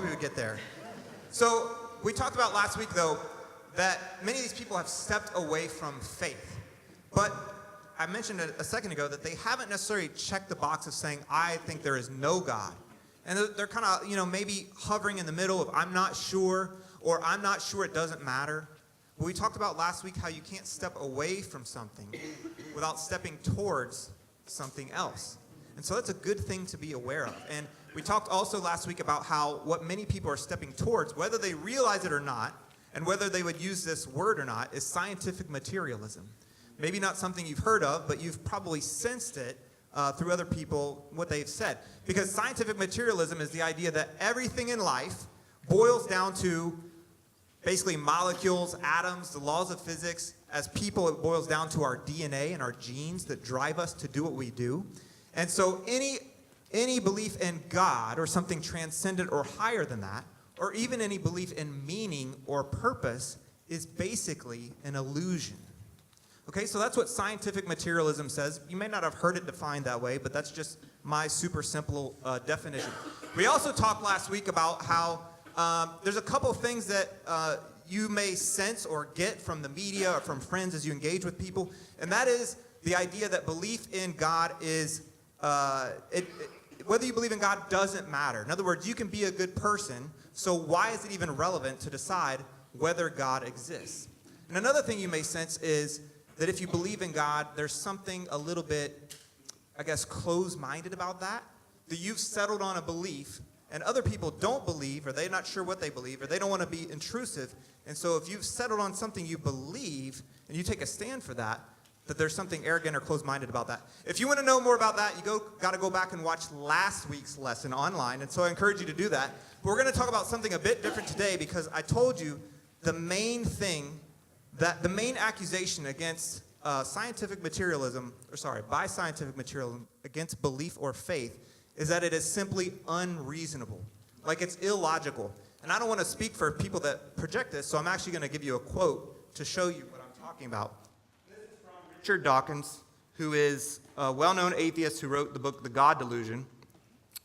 we would get there. So we talked about last week, though, that many of these people have stepped away from faith. But I mentioned a second ago that they haven't necessarily checked the box of saying, I think there is no God. And they're kind of, maybe hovering in the middle of I'm not sure, or I'm not sure it doesn't matter. But we talked about last week how you can't step away from something without stepping towards something else. And so that's a good thing to be aware of. And we talked also last week about how what many people are stepping towards, whether they realize it or not, and whether they would use this word or not, is scientific materialism. Maybe not something you've heard of, but you've probably sensed it through other people, what they've said. Because scientific materialism is the idea that everything in life boils down to basically molecules, atoms, the laws of physics. As people, it boils down to our DNA and our genes that drive us to do what we do. And so any belief in God or something transcendent or higher than that, or even any belief in meaning or purpose, is basically an illusion. Okay, so that's what scientific materialism says. You may not have heard it defined that way, but that's just my super simple definition. We also talked last week about how there's a couple things that you may sense or get from the media or from friends as you engage with people, and that is the idea that belief in God is, whether you believe in God doesn't matter. In other words, you can be a good person, so why is it even relevant to decide whether God exists? And another thing you may sense is that if you believe in God, there's something a little bit, I guess, closed-minded about that you've settled on a belief, and other people don't believe, or they're not sure what they believe, or they don't want to be intrusive. And so if you've settled on something you believe, and you take a stand for that there's something arrogant or closed-minded about that. If you want to know more about that, you got to go back and watch last week's lesson online, and so I encourage you to do that. But we're going to talk about something a bit different today, because I told you the main accusation against by scientific materialism against belief or faith is that it is simply unreasonable. Like, it's illogical. And I don't want to speak for people that project this, so I'm actually going to give you a quote to show you what I'm talking about. This is from Richard Dawkins, who is a well-known atheist who wrote the book The God Delusion.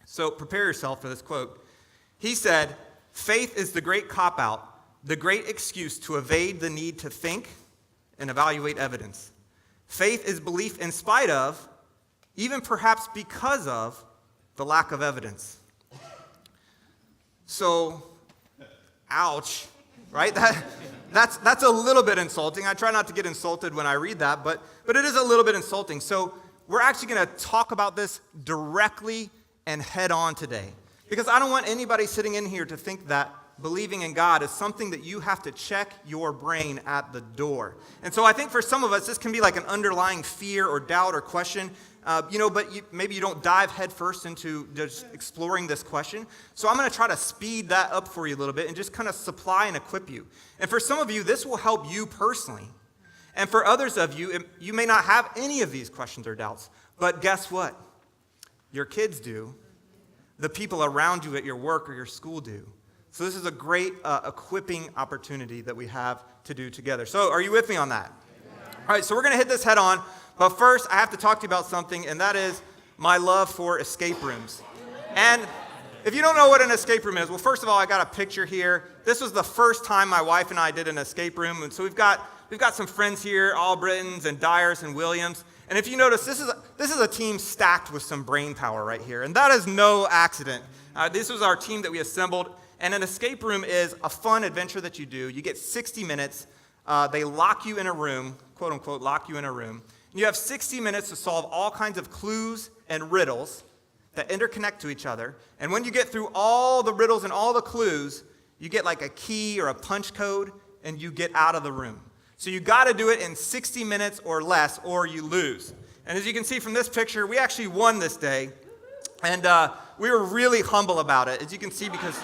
So prepare yourself for this quote. He said, "Faith is the great cop-out, the great excuse to evade the need to think and evaluate evidence. Faith is belief in spite of, even perhaps because of, the lack of evidence." So, ouch, right? That's a little bit insulting. I try not to get insulted when I read that, but it is a little bit insulting. So we're actually going to talk about this directly and head on today, because I don't want anybody sitting in here to think that believing in God is something that you have to check your brain at the door. And so I think for some of us, this can be like an underlying fear or doubt or question, but maybe you don't dive headfirst into just exploring this question. So I'm going to try to speed that up for you a little bit and just kind of supply and equip you. And for some of you, this will help you personally. And for others of you, you may not have any of these questions or doubts. But guess what? Your kids do. The people around you at your work or your school do. So this is a great equipping opportunity that we have to do together. So are you with me on that? Yeah. All right, so we're going to hit this head on. But first, I have to talk to you about something, and that is my love for escape rooms. And if you don't know what an escape room is, well, first of all, I got a picture here. This was the first time my wife and I did an escape room. And so we've got some friends here, Albritons and Dyers and Williams. And if you notice, this is a team stacked with some brain power right here. And that is no accident. This was our team that we assembled. And an escape room is a fun adventure that you do. You get 60 minutes. They lock you in a room, quote unquote, lock you in a room. You have 60 minutes to solve all kinds of clues and riddles that interconnect to each other. And when you get through all the riddles and all the clues, you get like a key or a punch code, and you get out of the room. So you got to do it in 60 minutes or less, or you lose. And as you can see from this picture, we actually won this day. And we were really humble about it, as you can see, because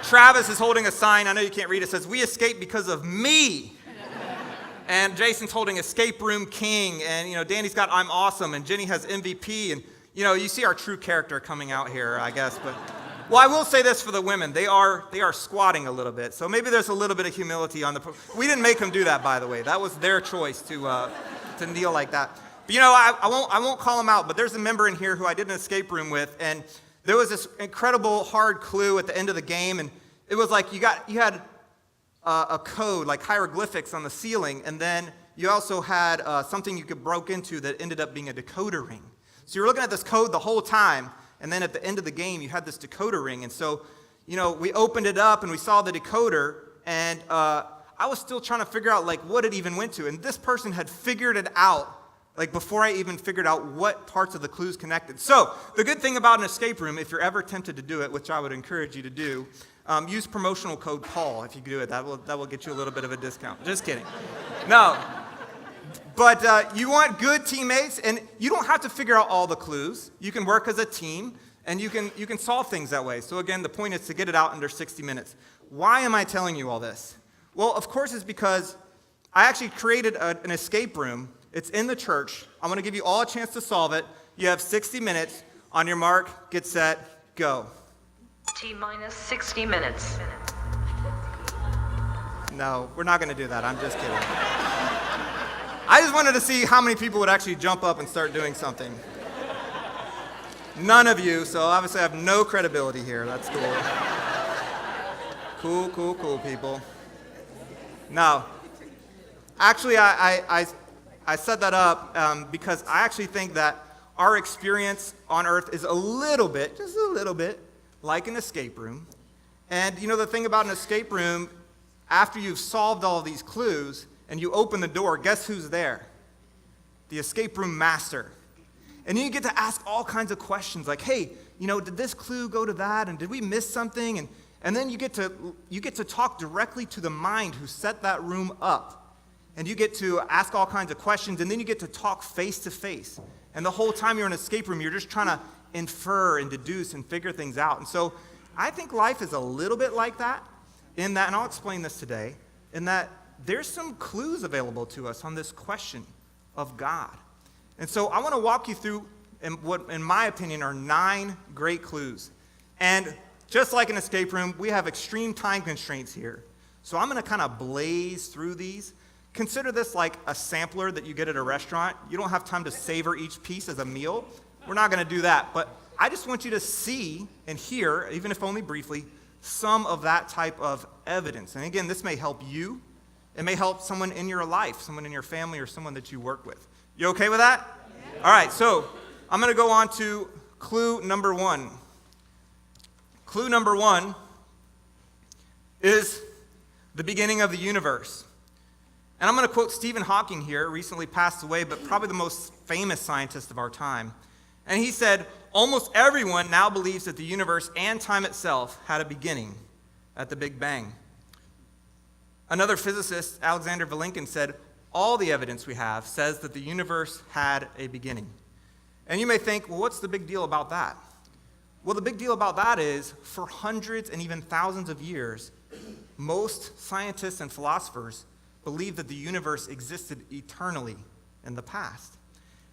Travis is holding a sign. I know you can't read it. It says, "We escaped because of me." And Jason's holding Escape Room King. And, Danny's got "I'm awesome." And Jenny has MVP. And, you see our true character coming out here, I guess. But, well, I will say this for the women. They are squatting a little bit. So maybe there's a little bit of humility on we didn't make them do that, by the way. That was their choice to kneel like that. But, I won't call them out. But there's a member in here who I did an escape room with. And there was this incredible hard clue at the end of the game, and it was like you had a code, like hieroglyphics on the ceiling, and then you also had something you could broke into that ended up being a decoder ring. So you're looking at this code the whole time, and then at the end of the game, you had this decoder ring. And so, we opened it up, and we saw the decoder, and I was still trying to figure out, like, what it even went to. And this person had figured it out, like, before I even figured out what parts of the clues connected. So the good thing about an escape room, if you're ever tempted to do it, which I would encourage you to do, use promotional code Paul if you do it. That will get you a little bit of a discount. Just kidding. No. But you want good teammates, and you don't have to figure out all the clues. You can work as a team, and you can solve things that way. So again, the point is to get it out under 60 minutes. Why am I telling you all this? Well, of course, it's because I actually created an escape room. It's in the church. I'm going to give you all a chance to solve it. You have 60 minutes. On your mark, get set, go. T-minus 60 minutes. No, we're not going to do that. I'm just kidding. I just wanted to see how many people would actually jump up and start doing something. None of you, so obviously I have no credibility here. That's cool. Cool, people. Now, actually, I set that up because I actually think that our experience on earth is a little bit, just a little bit, like an escape room. And the thing about an escape room, after you've solved all of these clues and you open the door, guess who's there? The escape room master. And you get to ask all kinds of questions like, hey, did this clue go to that? And did we miss something? And then you get to talk directly to the mind who set that room up. And you get to ask all kinds of questions, and then you get to talk face to face. And the whole time you're in an escape room, you're just trying to infer and deduce and figure things out. And so I think life is a little bit like that, in that, and I'll explain this today, in that there's some clues available to us on this question of God. And so I want to walk you through what, in my opinion, are 9 great clues. And just like an escape room, we have extreme time constraints here. So I'm going to kind of blaze through these. Consider this like a sampler that you get at a restaurant. You don't have time to savor each piece as a meal. We're not going to do that. But I just want you to see and hear, even if only briefly, some of that type of evidence. And again, this may help you. It may help someone in your life, someone in your family, or someone that you work with. You okay with that? Yeah. All right, so I'm going to go on to clue number 1. Clue number 1 is the beginning of the universe. And I'm going to quote Stephen Hawking here, recently passed away, but probably the most famous scientist of our time. And he said, almost everyone now believes that the universe and time itself had a beginning at the Big Bang. Another physicist, Alexander Vilenkin, said, all the evidence we have says that the universe had a beginning. And you may think, well, what's the big deal about that? Well, the big deal about that is, for hundreds and even thousands of years, most scientists and philosophers believe that the universe existed eternally in the past.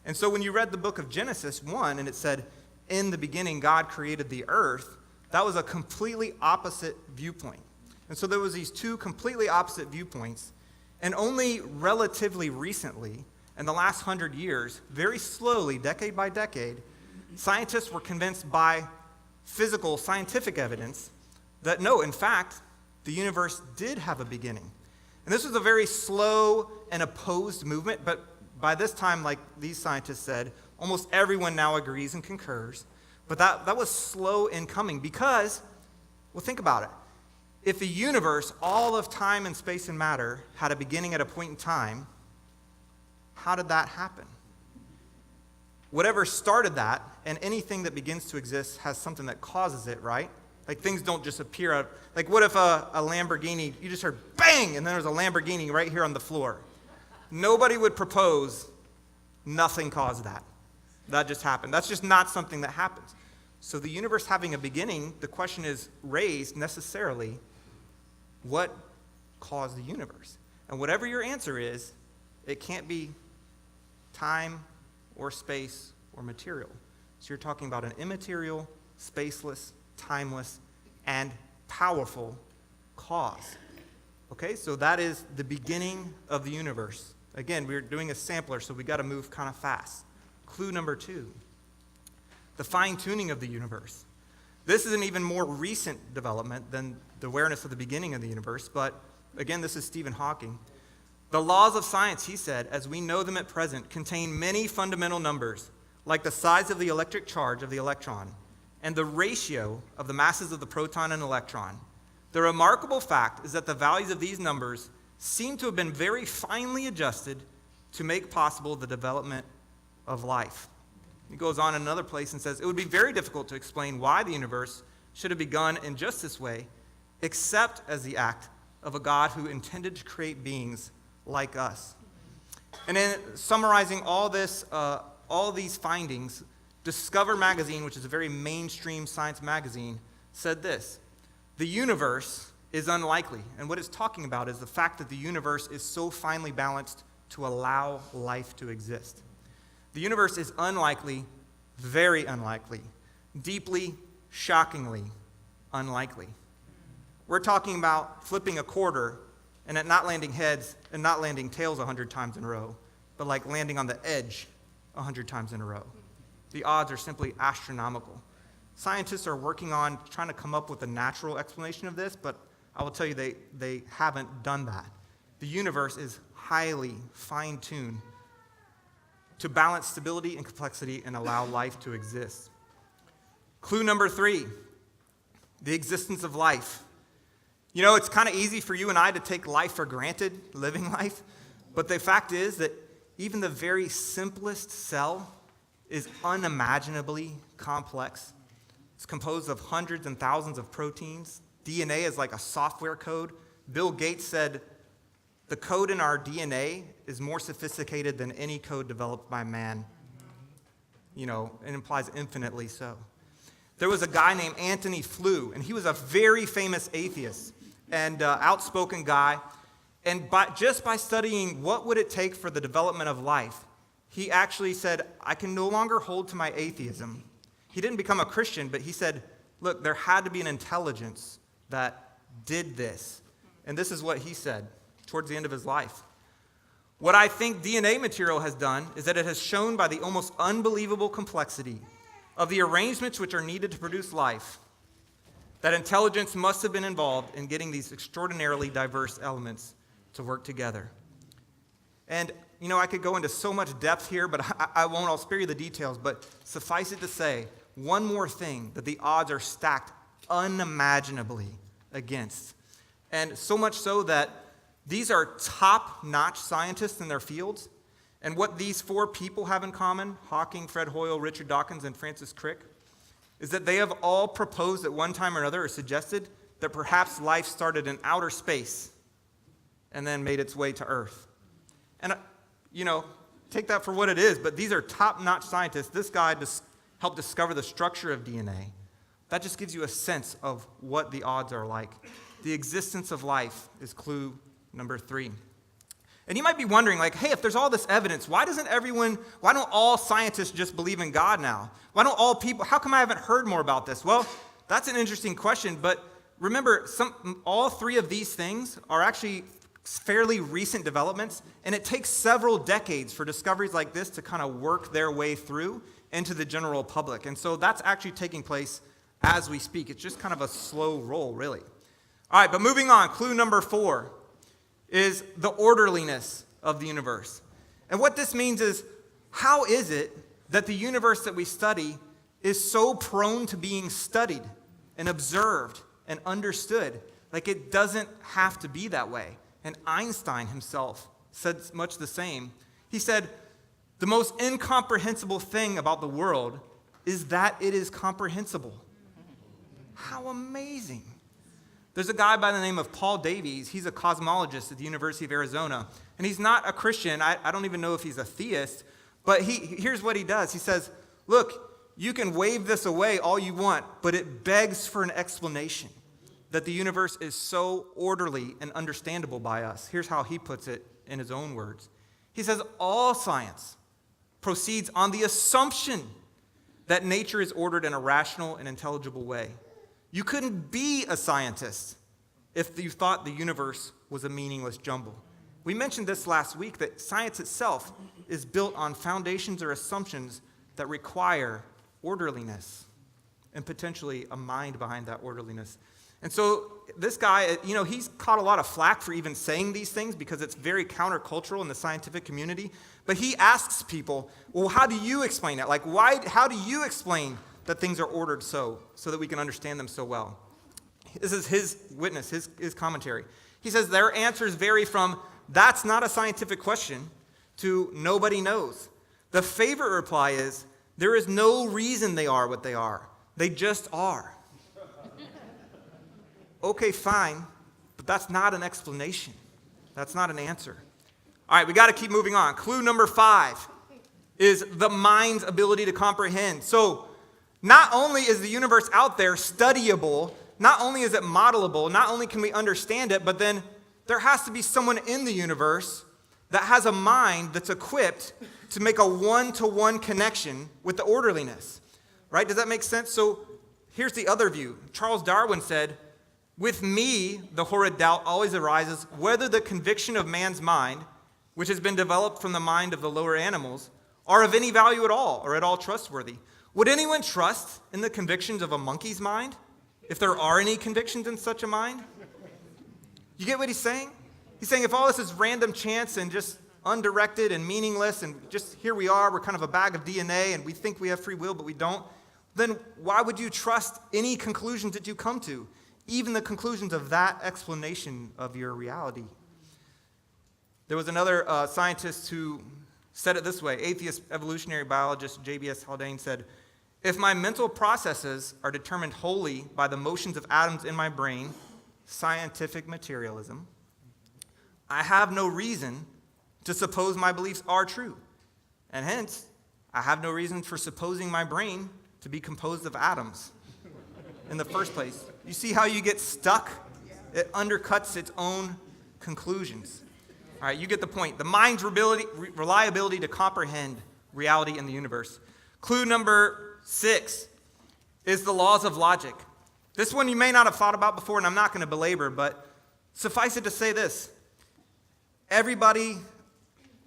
And so when you read the book of Genesis 1, and it said, in the beginning God created the earth, that was a completely opposite viewpoint. And so there was these 2 completely opposite viewpoints, and only relatively recently, in the last 100 years, very slowly, decade by decade, scientists were convinced by physical, scientific evidence that no, in fact, the universe did have a beginning. And this was a very slow and opposed movement, but by this time, like these scientists said, almost everyone now agrees and concurs. But that was slow in coming because, well, think about it. If the universe, all of time and space and matter, had a beginning at a point in time, how did that happen? Whatever started that, and anything that begins to exist has something that causes it, right? Like things don't just appear out. Like what if a Lamborghini, you just heard bang, and then there's a Lamborghini right here on the floor. Nobody would propose nothing caused that. That just happened. That's just not something that happens. So the universe having a beginning, the question is raised necessarily, what caused the universe? And whatever your answer is, it can't be time or space or material. So you're talking about an immaterial, spaceless, timeless, and powerful cause. Okay, so that is the beginning of the universe. Again, we're doing a sampler, so we got to move kind of fast. Clue number 2, the fine-tuning of the universe. This is an even more recent development than the awareness of the beginning of the universe, but again, this is Stephen Hawking. The laws of science, he said, as we know them at present, contain many fundamental numbers, like the size of the electric charge of the electron and the ratio of the masses of the proton and electron. The remarkable fact is that the values of these numbers seem to have been very finely adjusted to make possible the development of life. He goes on in another place and says, it would be very difficult to explain why the universe should have begun in just this way, except as the act of a God who intended to create beings like us. And in summarizing all these findings, Discover magazine, which is a very mainstream science magazine, said this: the universe is unlikely. And what it's talking about is the fact that the universe is so finely balanced to allow life to exist. The universe is unlikely, very unlikely, deeply, shockingly unlikely. We're talking about flipping a quarter and it not landing heads and not landing tails 100 times in a row, but like landing on the edge 100 times in a row. The odds are simply astronomical. Scientists are working on trying to come up with a natural explanation of this, but I will tell you they haven't done that. The universe is highly fine-tuned to balance stability and complexity and allow life to exist. Clue number 3, the existence of life. You know, it's kind of easy for you and I to take life for granted, living life, but the fact is that even the very simplest cell is unimaginably complex. It's composed of hundreds and thousands of proteins. DNA is like a software code. Bill Gates said, the code in our DNA is more sophisticated than any code developed by man. You know, it implies infinitely so. There was a guy named Antony Flew, and he was a very famous atheist and outspoken guy. And just by studying what would it take for the development of life, he actually said, I can no longer hold to my atheism. He didn't become a Christian, but he said, look, there had to be an intelligence that did this. And this is what he said towards the end of his life. What I think DNA material has done is that it has shown by the almost unbelievable complexity of the arrangements which are needed to produce life that intelligence must have been involved in getting these extraordinarily diverse elements to work together. And, you know, I could go into so much depth here, but I won't. I'll spare you the details. But suffice it to say, one more thing that the odds are stacked unimaginably against. And so much so that these are top-notch scientists in their fields. And what these 4 people have in common, Hawking, Fred Hoyle, Richard Dawkins, and Francis Crick, is that they have all proposed at one time or another or suggested that perhaps life started in outer space and then made its way to Earth. And, you know, take that for what it is, but these are top-notch scientists. This guy helped discover the structure of DNA. That just gives you a sense of what the odds are like. The existence of life is clue number 3. And you might be wondering, like, hey, if there's all this evidence, why don't all scientists just believe in God now? Why don't all people, how come I haven't heard more about this? Well, that's an interesting question, but remember, all 3 of these things are actually fairly recent developments, and it takes several decades for discoveries like this to kind of work their way through into the general public. And so that's actually taking place as we speak. It's just kind of a slow roll, really. All right, but moving on, clue number 4 is the orderliness of the universe. And what this means is, how is it that the universe that we study is so prone to being studied and observed and understood? Like, it doesn't have to be that way. And Einstein himself said much the same. He said, the most incomprehensible thing about the world is that it is comprehensible. How amazing. There's a guy by the name of Paul Davies. He's a cosmologist at the University of Arizona. And he's not a Christian. I don't even know if he's a theist. But here's what he does. He says, look, you can wave this away all you want, but it begs for an explanation that the universe is so orderly and understandable by us. Here's how he puts it in his own words. He says, all science proceeds on the assumption that nature is ordered in a rational and intelligible way. You couldn't be a scientist if you thought the universe was a meaningless jumble. We mentioned this last week, that science itself is built on foundations or assumptions that require orderliness. and potentially a mind behind that orderliness. And so this guy, he's caught a lot of flack for even saying these things because it's very countercultural in the scientific community. But he asks people, well, how do you explain it? Like, how do you explain that things are ordered so that we can understand them so well? This is his witness, his commentary. He says their answers vary from, that's not a scientific question, to nobody knows. The favorite reply is, there is no reason they are what they are. They just are. Okay, fine, but that's not an explanation. That's not an answer. All right, we got to keep moving on. Clue number 5 is the mind's ability to comprehend. So not only is the universe out there studyable, not only is it modelable, not only can we understand it, but then there has to be someone in the universe that has a mind that's equipped to make a one-to-one connection with the orderliness. Right? Does that make sense? So here's the other view. Charles Darwin said, with me, the horrid doubt always arises whether the conviction of man's mind, which has been developed from the mind of the lower animals, are of any value at all or at all trustworthy. Would anyone trust in the convictions of a monkey's mind, if there are any convictions in such a mind? You get what he's saying? He's saying if all this is random chance and just undirected and meaningless and just here we are, we're kind of a bag of DNA and we think we have free will but we don't, then why would you trust any conclusions that you come to? Even the conclusions of that explanation of your reality. There was another scientist who said it this way. Atheist evolutionary biologist J.B.S. Haldane said, if my mental processes are determined wholly by the motions of atoms in my brain, scientific materialism, I have no reason to suppose my beliefs are true. And hence, I have no reason for supposing my brain to be composed of atoms in the first place. You see how you get stuck? It undercuts its own conclusions. All right, you get the point. The mind's reliability to comprehend reality in the universe. Clue number 6 is the laws of logic. This one you may not have thought about before, and I'm not going to belabor, but suffice it to say this. Everybody,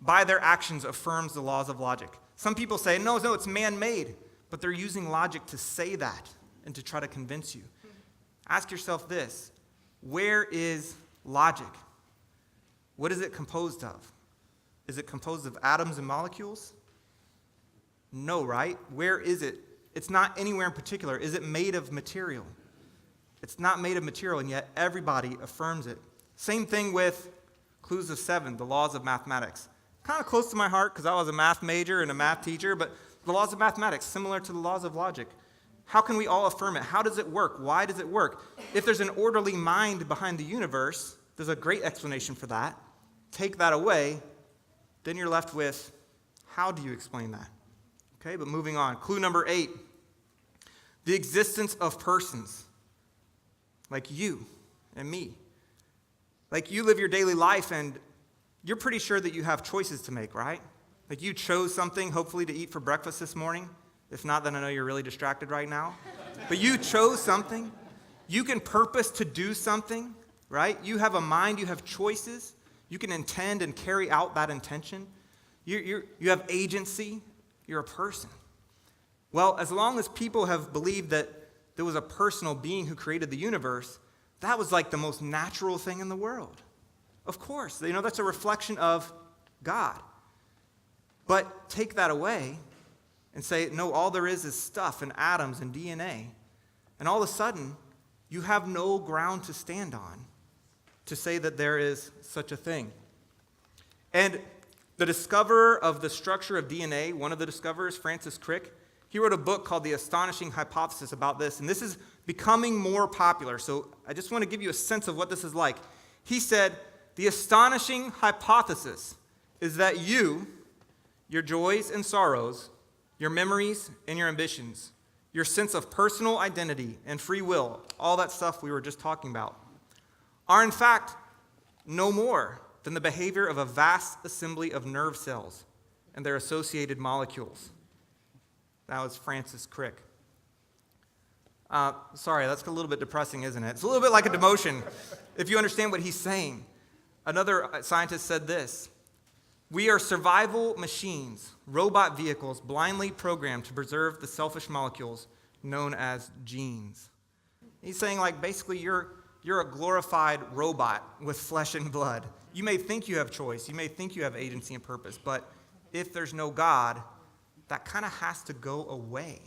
by their actions, affirms the laws of logic. Some people say, no, it's man-made, but they're using logic to say that and to try to convince you. Ask yourself this, where is logic? What is it composed of? Is it composed of atoms and molecules? No, right? Where is it? It's not anywhere in particular. Is it made of material? It's not made of material, and yet everybody affirms it. Same thing with clues of 7, the laws of mathematics. Kind of close to my heart because I was a math major and a math teacher, but the laws of mathematics, similar to the laws of logic. How can we all affirm it? How does it work? Why does it work? If there's an orderly mind behind the universe, there's a great explanation for that. Take that away, then you're left with, how do you explain that? Okay, but moving on. Clue number 8, the existence of persons like you and me. Like you live your daily life and you're pretty sure that you have choices to make, right? Like you chose something, hopefully, to eat for breakfast this morning. If not, then I know you're really distracted right now. But you chose something. You can purpose to do something, right? You have a mind, you have choices. You can intend and carry out that intention. You have agency. You're a person. Well, as long as people have believed that there was a personal being who created the universe, that was like the most natural thing in the world. Of course, that's a reflection of God. But take that away and say, no, all there is stuff and atoms and DNA. And all of a sudden, you have no ground to stand on to say that there is such a thing. And the discoverer of the structure of DNA, one of the discoverers, Francis Crick, he wrote a book called The Astonishing Hypothesis about this, and this is becoming more popular. So I just want to give you a sense of what this is like. He said, the astonishing hypothesis is that you, your joys and sorrows, your memories and your ambitions, your sense of personal identity and free will, all that stuff we were just talking about, are in fact no more than the behavior of a vast assembly of nerve cells and their associated molecules. That was Francis Crick. Sorry, that's a little bit depressing, isn't it? It's a little bit like a demotion, if you understand what he's saying. Another scientist said this: we are survival machines, robot vehicles blindly programmed to preserve the selfish molecules known as genes. He's saying, like, basically you're a glorified robot with flesh and blood. You may think you have choice. You may think you have agency and purpose. But if there's no God, that kind of has to go away.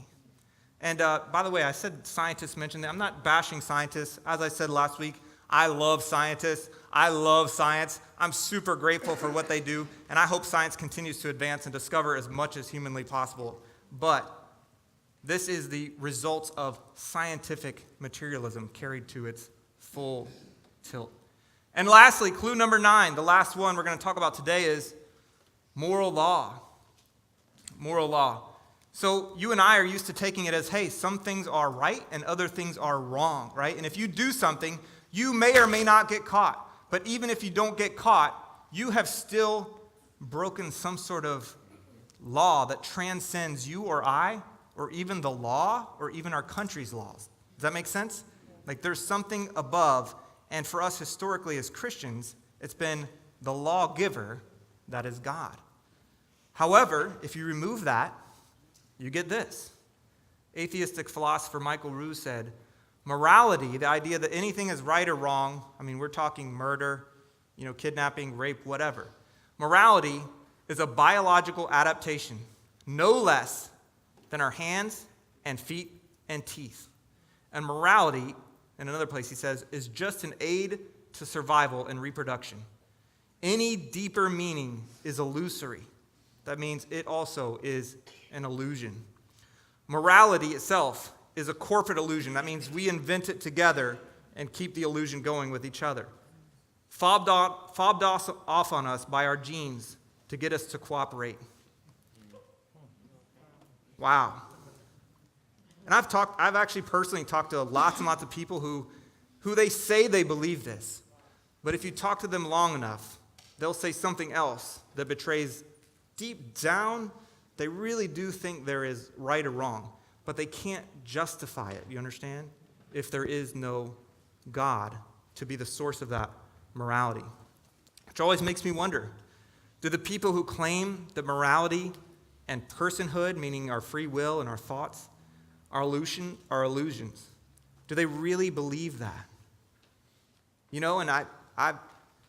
And by the way, I said scientists mentioned that. I'm not bashing scientists. As I said last week, I love scientists. I love science. I'm super grateful for what they do. And I hope science continues to advance and discover as much as humanly possible. But this is the results of scientific materialism carried to its full tilt. And lastly, clue number 9, the last one we're going to talk about today is moral law. Moral law. So you and I are used to taking it as, hey, some things are right and other things are wrong, right? And if you do something, you may or may not get caught. But even if you don't get caught, you have still broken some sort of law that transcends you or I, or even the law, or even our country's laws. Does that make sense? Like there's something above, and for us historically as Christians, it's been the lawgiver that is God. However, if you remove that, you get this. Atheistic philosopher Michael Roux said, morality, the idea that anything is right or wrong, I mean, we're talking murder, kidnapping, rape, whatever. Morality is a biological adaptation, no less than our hands and feet and teeth. And morality, in another place he says, is just an aid to survival and reproduction. Any deeper meaning is illusory. That means it also is an illusion. Morality itself is a corporate illusion. That means we invent it together and keep the illusion going with each other. Fobbed off on us by our genes to get us to cooperate. Wow. And I've actually personally talked to lots and lots of people who they say they believe this. But if you talk to them long enough, they'll say something else that betrays deep down, they really do think there is right or wrong, but they can't justify it, you understand? If there is no God to be the source of that morality. Which always makes me wonder, do the people who claim that morality and personhood, meaning our free will and our thoughts, are illusions, do they really believe that? And I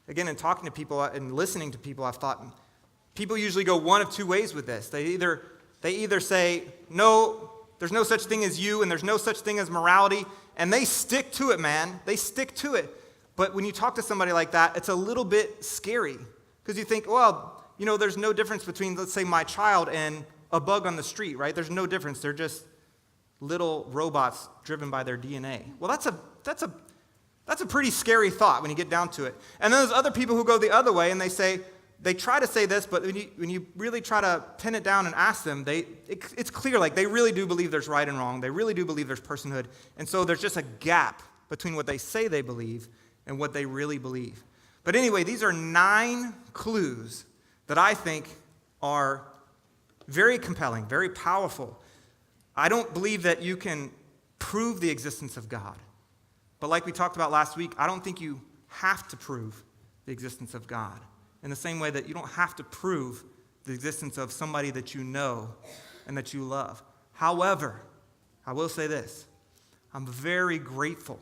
again, in talking to people and listening to people, I've thought, people usually go one of two ways with this. They either say, no, there's no such thing as you, and there's no such thing as morality, and they stick to it, man. They stick to it. But when you talk to somebody like that, it's a little bit scary, because you think, well, there's no difference between, let's say, my child and a bug on the street, right? There's no difference. They're just little robots driven by their DNA. Well, that's a pretty scary thought when you get down to it. And then there's other people who go the other way, and they try to say this, but when you really try to pin it down and ask them, it's clear, like they really do believe there's right and wrong. They really do believe there's personhood. And so there's just a gap between what they say they believe and what they really believe. But anyway, these are 9 clues that I think are very compelling, very powerful. I don't believe that you can prove the existence of God. But like we talked about last week, I don't think you have to prove the existence of God. In the same way that you don't have to prove the existence of somebody that you know and that you love. However, I will say this. I'm very grateful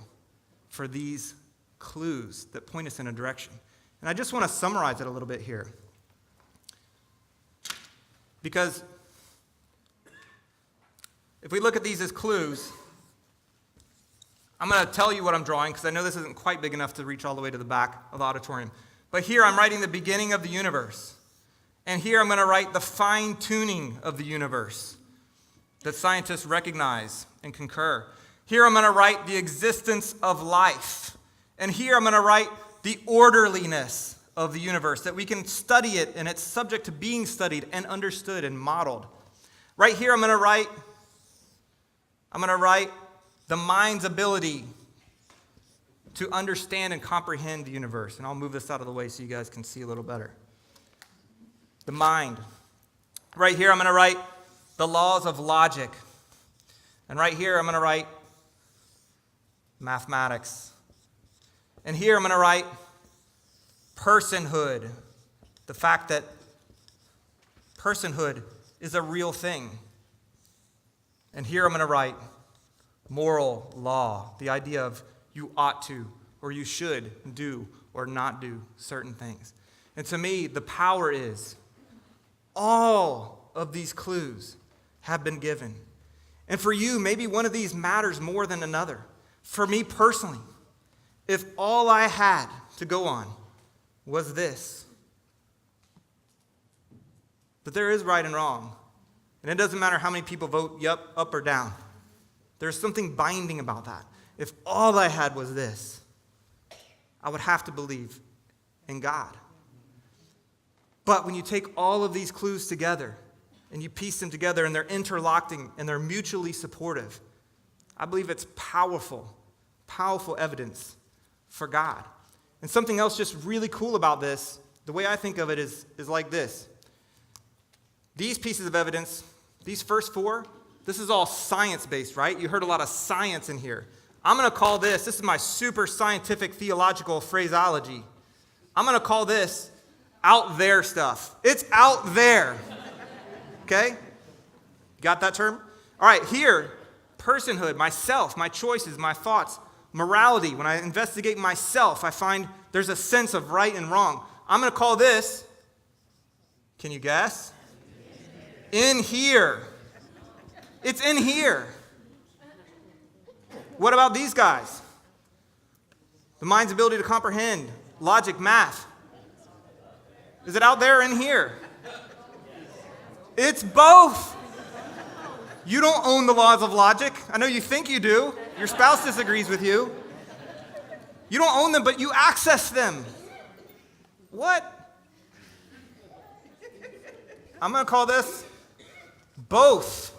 for these clues that point us in a direction. And I just want to summarize it a little bit here. Because if we look at these as clues, I'm going to tell you what I'm drawing, because I know this isn't quite big enough to reach all the way to the back of the auditorium. But here I'm writing the beginning of the universe. And here I'm going to write the fine-tuning of the universe that scientists recognize and concur. Here I'm going to write the existence of life. And here I'm going to write the orderliness of the universe, that we can study it and it's subject to being studied and understood and modeled. Right here I'm going to write the mind's ability to understand and comprehend the universe. And I'll move this out of the way so you guys can see a little better. The mind. Right here I'm going to write the laws of logic. And right here I'm going to write mathematics. And here I'm going to write personhood. The fact that personhood is a real thing. And here I'm going to write moral law, the idea of you ought to or you should do or not do certain things. And to me, the power is all of these clues have been given. And for you, maybe one of these matters more than another. For me personally, if all I had to go on was this, that there is right and wrong, and it doesn't matter how many people vote yep, up or down, there's something binding about that. If all I had was this, I would have to believe in God. But when you take all of these clues together and you piece them together and they're interlocking and they're mutually supportive, I believe it's powerful, powerful evidence for God. And something else just really cool about this, the way I think of it is like this. These pieces of evidence, these first four, this is all science-based, right? You heard a lot of science in here. I'm going to call this is my super scientific theological phraseology. I'm going to call this out there stuff. It's out there. Okay? Got that term? All right, here, personhood, myself, my choices, my thoughts, morality. When I investigate myself, I find there's a sense of right and wrong. I'm going to call this, can you guess? In here. It's in here. What about these guys? The mind's ability to comprehend, logic, math. Is it out there or in here? It's both. You don't own the laws of logic. I know you think you do. Your spouse disagrees with you. You don't own them, but you access them. What? I'm going to call this both.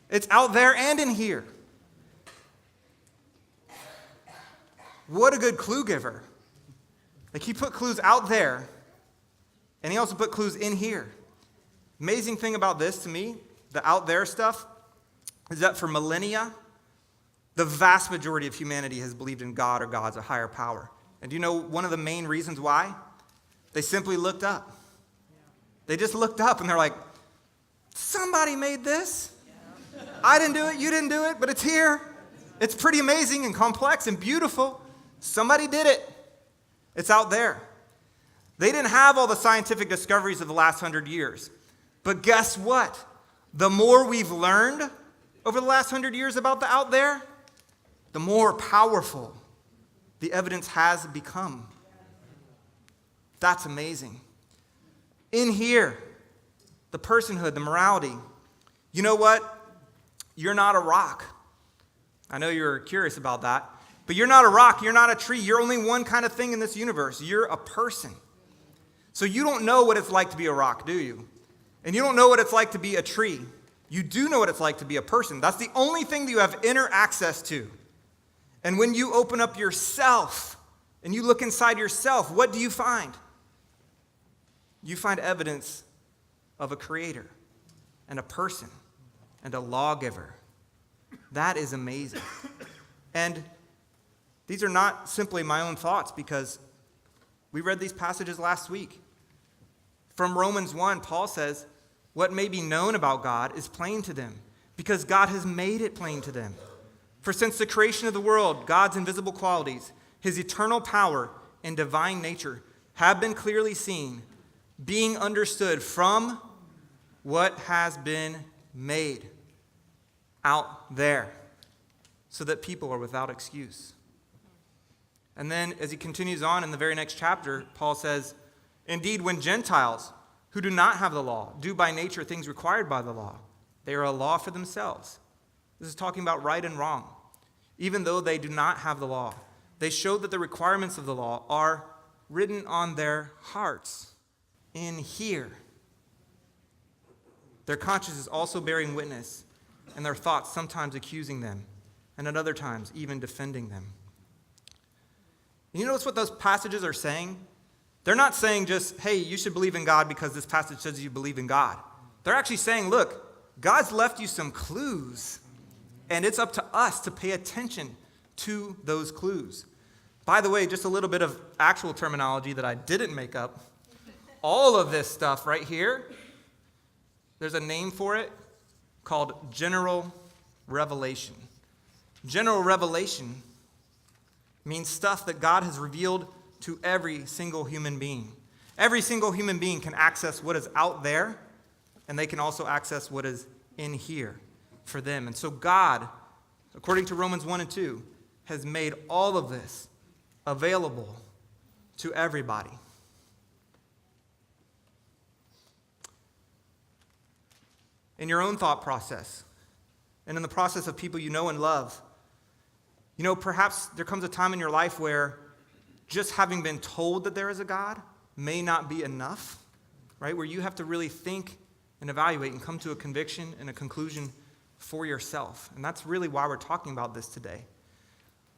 It's out there and in here. What a good clue giver. Like he put clues out there, and he also put clues in here. Amazing thing about this to me, the out there stuff, is that for millennia, the vast majority of humanity has believed in God or gods, a higher power. And do you know one of the main reasons why? They simply looked up. They just looked up and they're like, somebody made this. I didn't do it, you didn't do it, but it's here. It's pretty amazing and complex and beautiful. Somebody did it. It's out there. They didn't have all the scientific discoveries of the last 100 years. But guess what? The more we've learned over the last 100 years about the out there, the more powerful the evidence has become. That's amazing. In here, the personhood, the morality. You know what? You're not a rock. I know you're curious about that. But you're not a rock. You're not a tree. You're only one kind of thing in this universe. You're a person. So you don't know what it's like to be a rock, do you? And you don't know what it's like to be a tree. You do know what it's like to be a person. That's the only thing that you have inner access to. And when you open up yourself and you look inside yourself, what do you find? You find evidence of a creator and a person and a lawgiver. That is amazing. And these are not simply my own thoughts because we read these passages last week. From Romans 1, Paul says, what may be known about God is plain to them because God has made it plain to them. For since the creation of the world, God's invisible qualities, his eternal power and divine nature have been clearly seen, being understood from what has been made out there, so that people are without excuse. And then as he continues on in the very next chapter, Paul says, indeed, when Gentiles who do not have the law do by nature things required by the law, they are a law for themselves. This is talking about right and wrong. Even though they do not have the law, they show that the requirements of the law are written on their hearts in here. Their conscience is also bearing witness, and their thoughts sometimes accusing them, and at other times even defending them. You notice what those passages are saying? They're not saying just, hey, you should believe in God because this passage says you believe in God. They're actually saying, look, God's left you some clues, and it's up to us to pay attention to those clues. By the way, just a little bit of actual terminology that I didn't make up. All of this stuff right here, there's a name for it called general revelation. General revelation means stuff that God has revealed to every single human being. Every single human being can access what is out there, and they can also access what is in here for them. And so God, according to Romans 1 and 2, has made all of this available to everybody. In your own thought process, and in the process of people you know and love, perhaps there comes a time in your life where just having been told that there is a God may not be enough, right? Where you have to really think and evaluate and come to a conviction and a conclusion for yourself. And that's really why we're talking about this today.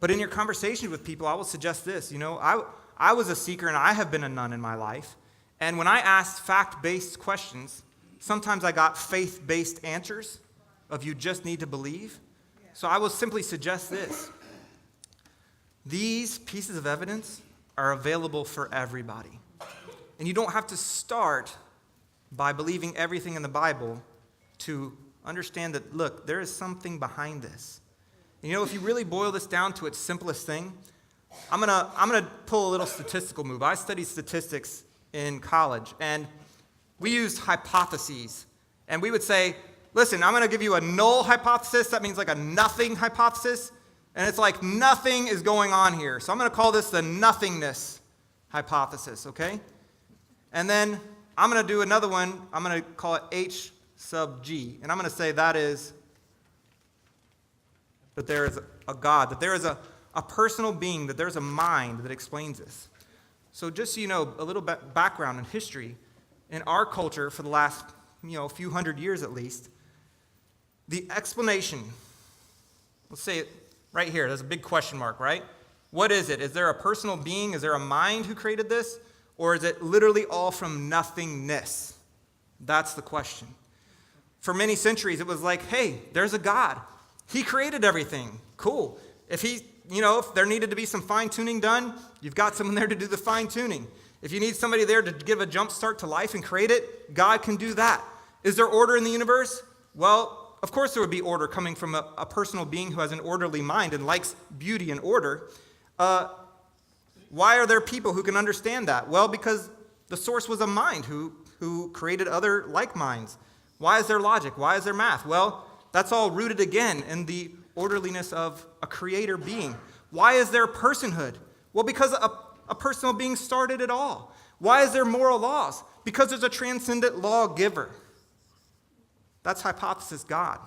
But in your conversation with people, I will suggest this. I was a seeker and I have been a nun in my life. And when I asked fact-based questions, sometimes I got faith-based answers of you just need to believe. So I will simply suggest this. These pieces of evidence are available for everybody. And you don't have to start by believing everything in the Bible to understand that, look, there is something behind this. And if you really boil this down to its simplest thing, I'm gonna pull a little statistical move. I studied statistics in college, and we used hypotheses. And we would say, listen, I'm going to give you a null hypothesis. That means like a nothing hypothesis. And it's like nothing is going on here. So I'm going to call this the nothingness hypothesis, okay? And then I'm going to do another one. I'm going to call it H sub G. And I'm going to say that is that there is a God, that there is a personal being, that there's a mind that explains this. So just so you know, a little bit background and history, in our culture for the last, few hundred years at least, the explanation, let's say it right here, there's a big question mark, right? What is it? Is there a personal being? Is there a mind who created this? Or is it literally all from nothingness? That's the question. For many centuries, it was like, hey, there's a God. He created everything. Cool. If there needed to be some fine-tuning done, you've got someone there to do the fine-tuning. If you need somebody there to give a jump start to life and create it, God can do that. Is there order in the universe? Well, of course there would be order coming from a personal being who has an orderly mind and likes beauty and order. Why are there people who can understand that? Well, because the source was a mind who created other like minds. Why is there logic? Why is there math? Well, that's all rooted again in the orderliness of a creator being. Why is there personhood? Well, because a personal being started it all. Why is there moral laws? Because there's a transcendent lawgiver. That's hypothesis God.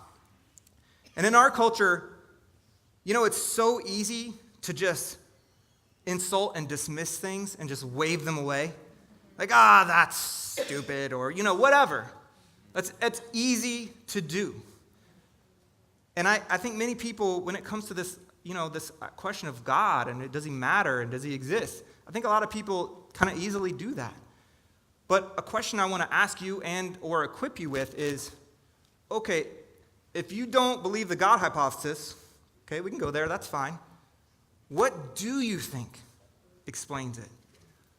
And in our culture, it's so easy to just insult and dismiss things and just wave them away. Like, that's stupid, or, whatever. It's easy to do. And I think many people, when it comes to this, this question of God and does he matter and does he exist, I think a lot of people kind of easily do that. But a question I want to ask you and or equip you with is, okay, if you don't believe the God hypothesis, okay, we can go there, that's fine. What do you think explains it?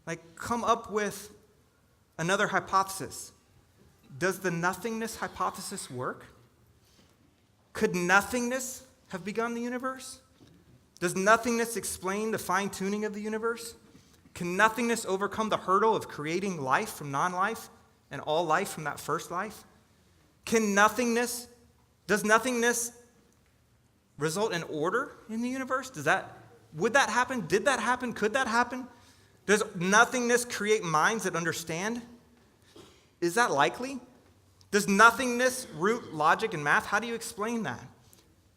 Like, come up with another hypothesis. Does the nothingness hypothesis work? Could nothingness have begun the universe? Does nothingness explain the fine-tuning of the universe? Can nothingness overcome the hurdle of creating life from non-life and all life from that first life? Does nothingness result in order in the universe? Would that happen? Did that happen? Could that happen? Does nothingness create minds that understand? Is that likely? Does nothingness root logic and math? How do you explain that?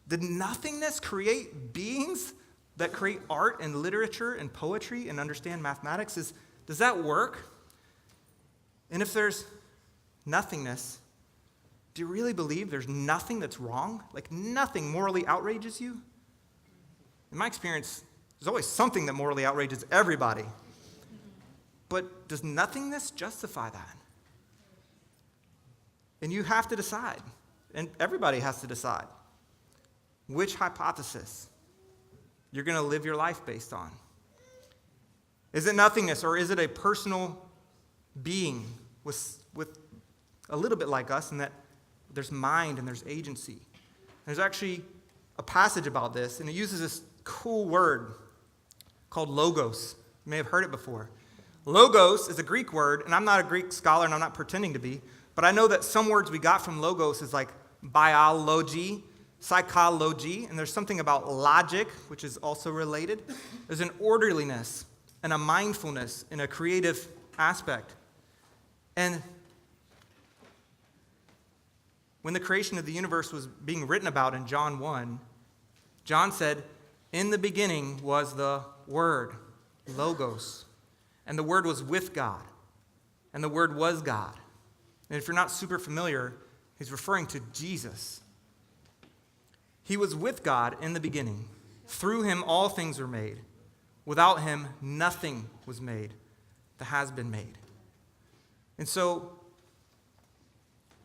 Did nothingness create beings that create art and literature and poetry and understand mathematics? Does that work? And if there's nothingness, do you really believe there's nothing that's wrong? Like nothing morally outrages you? In my experience, there's always something that morally outrages everybody. But does nothingness justify that? And you have to decide, and everybody has to decide, which hypothesis you're going to live your life based on. Is it nothingness, or is it a personal being with a little bit like us in that there's mind and there's agency? There's actually a passage about this, and it uses this cool word called logos. You may have heard it before. Logos is a Greek word, and I'm not a Greek scholar, and I'm not pretending to be, but I know that some words we got from logos is like biology, psychology, and there's something about logic, which is also related. There's an orderliness and a mindfulness in a creative aspect. And when the creation of the universe was being written about in John 1, John said, "In the beginning was the Word, Logos, and the Word was with God, and the Word was God." And if you're not super familiar, he's referring to Jesus. He was with God in the beginning. Through him all things were made. Without him nothing was made that has been made. And so,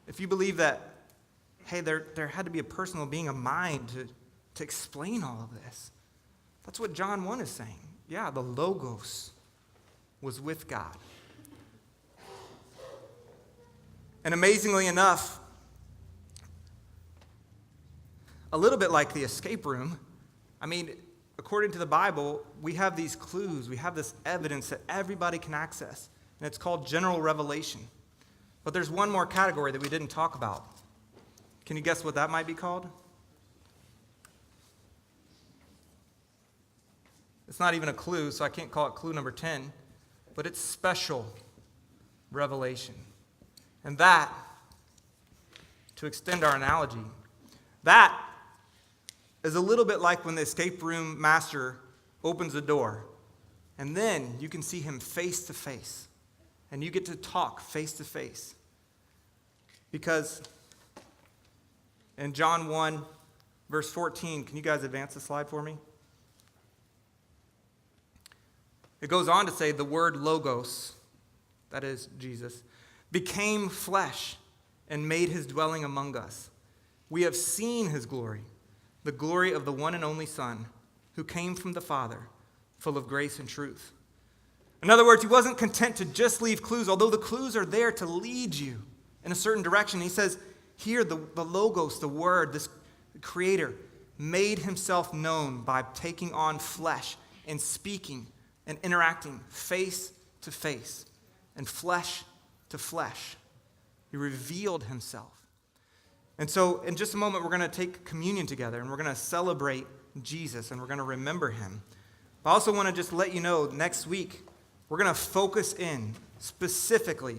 if you believe that, hey, there had to be a personal being, a mind to explain all of this, that's what John 1 is saying. Yeah, the Logos was with God. And amazingly enough, a little bit like the escape room, according to the Bible, we have these clues, we have this evidence that everybody can access, and it's called general revelation. But there's one more category that we didn't talk about. Can you guess what that might be called? It's not even a clue, so I can't call it clue number 10, but it's special revelation. And that, to extend our analogy, that is a little bit like when the escape room master opens the door, and then you can see him face to face, and you get to talk face to face. Because in John 1, verse 14, can you guys advance the slide for me? It goes on to say the word Logos, that is Jesus, became flesh and made his dwelling among us. We have seen his glory, the glory of the one and only Son, who came from the Father, full of grace and truth. In other words, he wasn't content to just leave clues, although the clues are there to lead you in a certain direction. He says, here, the Logos, the Word, this Creator, made himself known by taking on flesh and speaking and interacting face to face and flesh to flesh. He revealed himself. And so in just a moment, we're going to take communion together, and we're going to celebrate Jesus, and we're going to remember him. But I also want to just let you know, next week, we're going to focus in specifically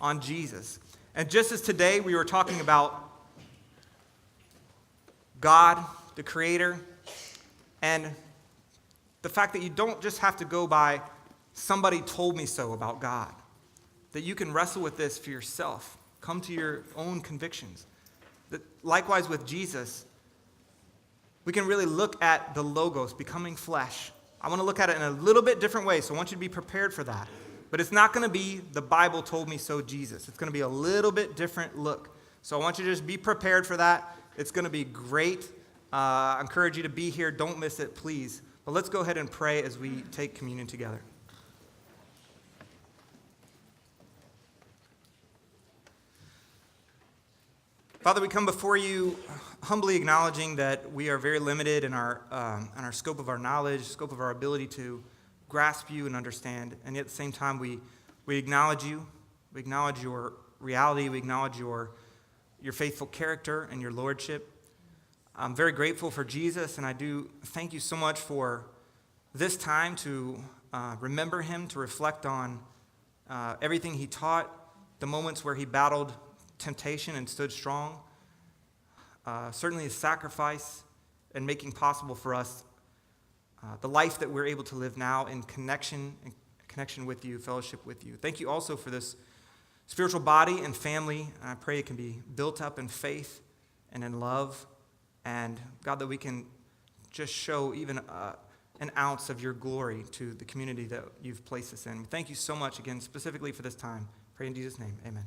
on Jesus. And just as today we were talking about God, the Creator, and the fact that you don't just have to go by somebody told me so about God, that you can wrestle with this for yourself, come to your own convictions. That likewise with Jesus, we can really look at the Logos becoming flesh. I want to look at it in a little bit different way, so I want you to be prepared for that. But it's not going to be the Bible told me so Jesus. It's going to be a little bit different look. So I want you to just be prepared for that. It's going to be great. I encourage you to be here. Don't miss it, please. But let's go ahead and pray as we take communion together. Father, we come before you humbly acknowledging that we are very limited in our scope of our knowledge, scope of our ability to grasp you and understand. And yet at the same time, we acknowledge you. We acknowledge your reality. We acknowledge your faithful character and your lordship. I'm very grateful for Jesus, and I do thank you so much for this time to remember him, to reflect on everything he taught, the moments where he battled temptation and stood strong. Certainly his sacrifice and making possible for us the life that we're able to live now in connection with you, fellowship with you. Thank you also for this spiritual body and family. And I pray it can be built up in faith and in love. And God, that we can just show even an ounce of your glory to the community that you've placed us in. Thank you so much again, specifically for this time. Pray in Jesus' name, amen.